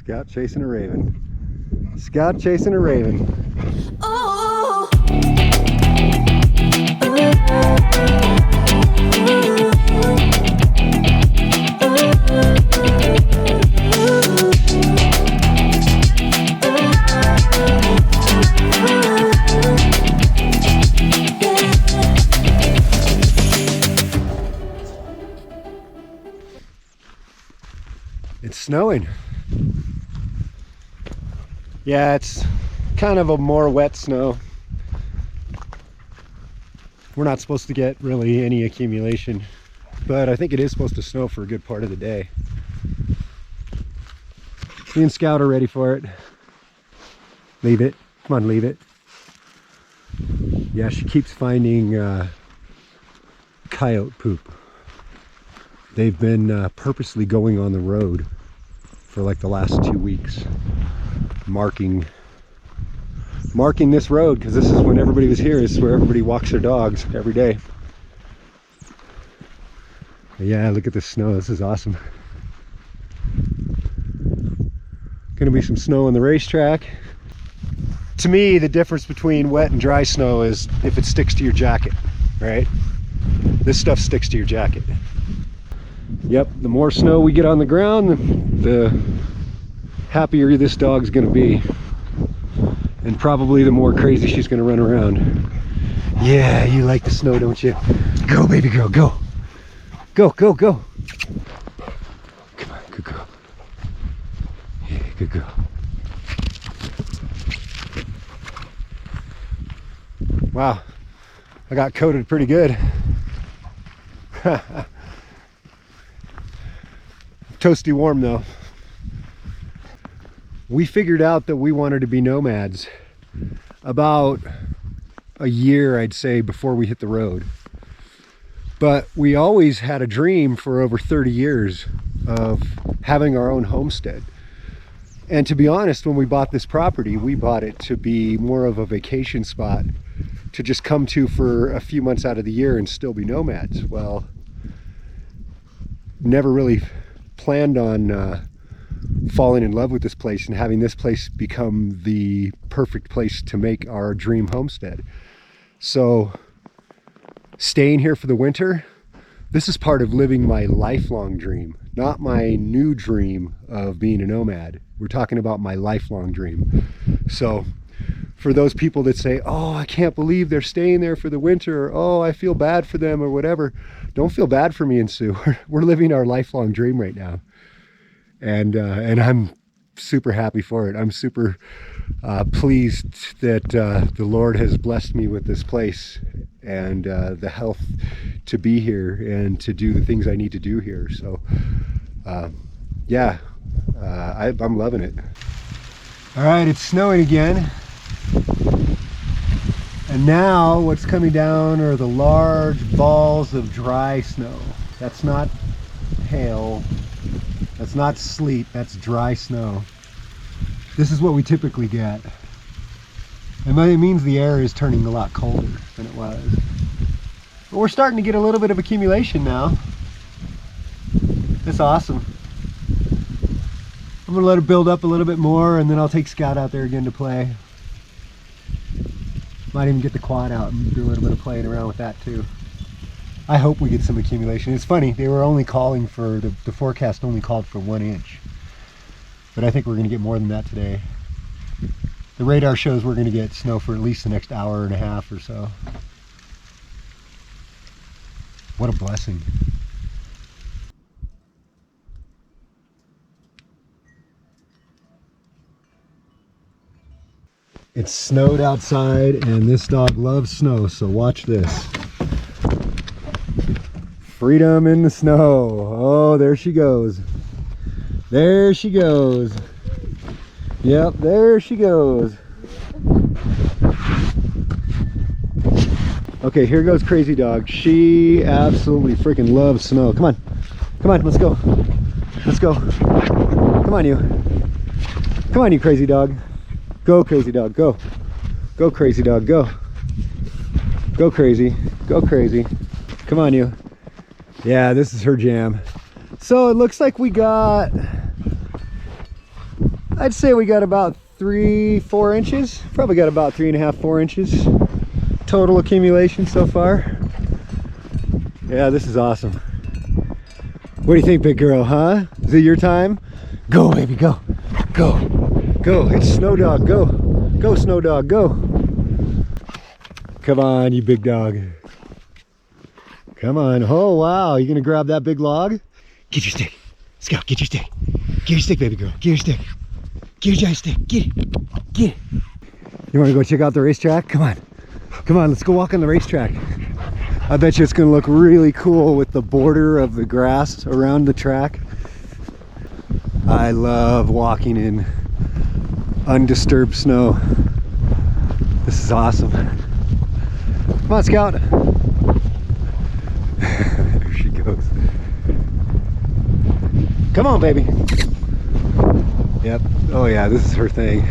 Scout chasing a raven. Scout chasing a raven. Oh. It's snowing. Yeah, it's kind of a more wet snow. We're not supposed to get really any accumulation, but I think it is supposed to snow for a good part of the day. Me and Scout are ready for it. Leave it. Come on, leave it. Yeah, she keeps finding coyote poop. They've been purposely going on the road for like the last 2 weeks, marking this road, because this is when everybody was here. This is where everybody walks their dogs every day. But yeah, look at the snow. This is awesome. Gonna be some snow on the racetrack. To me, the difference between wet and dry snow is if it sticks to your jacket, right? This stuff sticks to your jacket. Yep, the more snow we get on the ground, the happier this dog's gonna be. And probably the more crazy she's gonna run around. Yeah, you like the snow, don't you? Go, baby girl, go. Go, go, go. Come on, good girl. Yeah, good girl. Wow, I got coated pretty good. Toasty warm though. We figured out that we wanted to be nomads about a year, I'd say, before we hit the road. But we always had a dream for over 30 years of having our own homestead. And to be honest, when we bought this property, we bought it to be more of a vacation spot to just come to for a few months out of the year and still be nomads. Well, never really planned on falling in love with this place and having this place become the perfect place to make our dream homestead. So staying here for the winter, this is part of living my lifelong dream, not my new dream of being a nomad. We're talking about my lifelong dream. So for those people that say, oh, I can't believe they're staying there for the winter, or oh, I feel bad for them, or whatever, don't feel bad for me and Sue. We're living our lifelong dream right now. And I'm super happy for it. I'm super pleased that the Lord has blessed me with this place and the health to be here and to do the things I need to do here. So yeah, I'm loving it. All right, it's snowing again. And now what's coming down are the large balls of dry snow. That's not hail. That's not sleet, that's dry snow. This is what we typically get. And it means the air is turning a lot colder than it was. But we're starting to get a little bit of accumulation now. It's awesome. I'm gonna let it build up a little bit more, and then I'll take Scout out there again to play. Might even get the quad out and do a little bit of playing around with that too. I hope we get some accumulation. It's funny, they were only calling for, the forecast only called for 1 inch. But I think we're gonna get more than that today. The radar shows we're gonna get snow for at least the next hour and a half or so. What a blessing. It's snowed outside and this dog loves snow, so watch this. Freedom in the snow. Oh, there she goes. There she goes. Yep, there she goes. Okay, here goes Crazy Dog. She absolutely freaking loves snow. Come on. Come on, let's go. Let's go. Come on, you. Come on, you crazy dog. Go, Crazy Dog, go. Go, Crazy Dog, go. Go crazy. Go crazy. Come on, you. Yeah, this is her jam. So it looks like we got I'd say we got about 3-4 inches. Probably got about 3.5-4 inches total accumulation so far. Yeah, this is awesome. What do you think, big girl, huh? Is it your time? Go, baby, go. Go. Go. It's Snow Dog. Go. Go, Snow Dog. Go. Come on, you big dog. Come on. Oh, wow. You going to grab that big log? Get your stick. Scout, get your stick. Get your stick, baby girl. Get your stick. Get your giant stick. Get it. Get it. You want to go check out the racetrack? Come on. Come on, let's go walk on the racetrack. I bet you it's going to look really cool with the border of the grass around the track. I love walking in undisturbed snow. This is awesome. Come on, Scout. There she goes. Come on, baby. Yep. Oh yeah, this is her thing.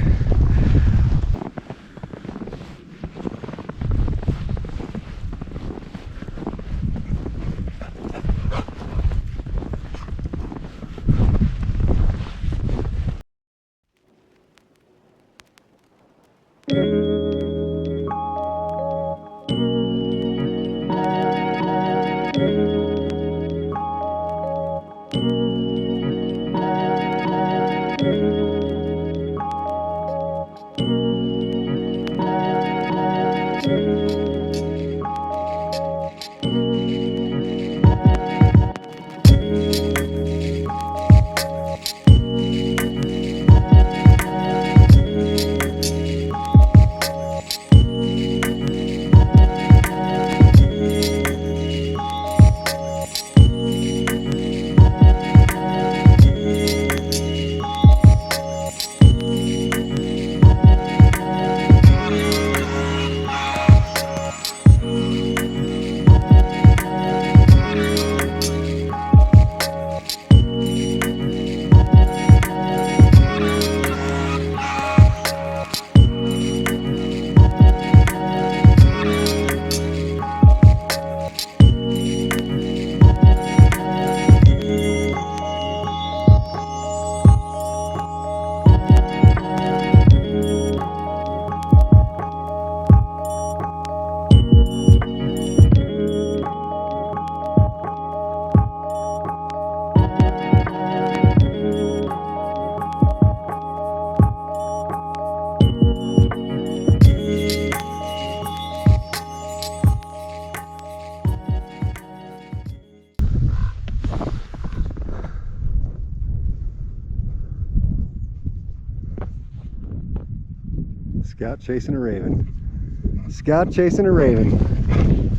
Scout chasing a raven. Scout chasing a raven.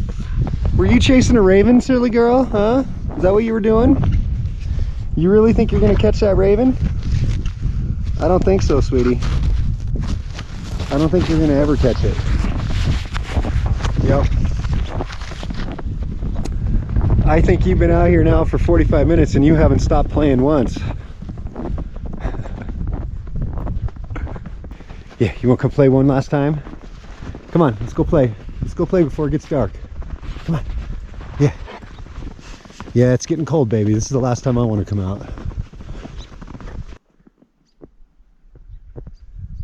Were you chasing a raven, silly girl? Huh? Is that what you were doing? You really think you're gonna catch that raven? I don't think so, sweetie. I don't think you're gonna ever catch it. Yep. I think you've been out here now for 45 minutes and you haven't stopped playing once. Yeah, you want to come play one last time? Come on, let's go play. Let's go play before it gets dark. Come on. Yeah. Yeah, it's getting cold, baby. This is the last time I want to come out.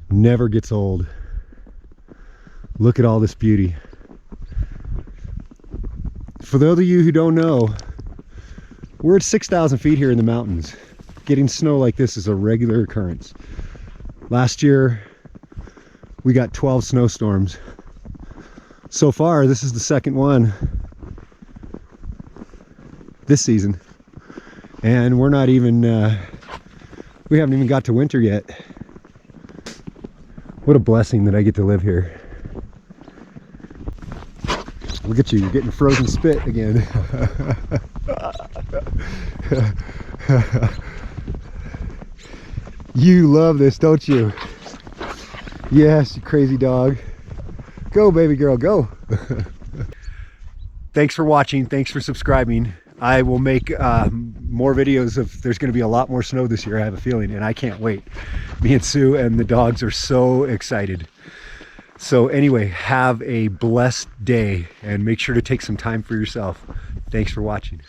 Never gets old. Look at all this beauty. For those of you who don't know, we're at 6,000 feet here in the mountains. Getting snow like this is a regular occurrence. Last year, we got 12 snowstorms. So far, this is the second one this season. And we're not even, we haven't even got to winter yet. What a blessing that I get to live here. Look at you, you're getting frozen spit again. You love this, don't you? Yes, you crazy dog. Go, baby girl, go. Thanks for watching. Thanks for subscribing. I will make more videos of, there's going to be a lot more snow this year, I have a feeling, and I can't wait. Me and Sue and the dogs are so excited. So anyway, have a blessed day and make sure to take some time for yourself. Thanks for watching.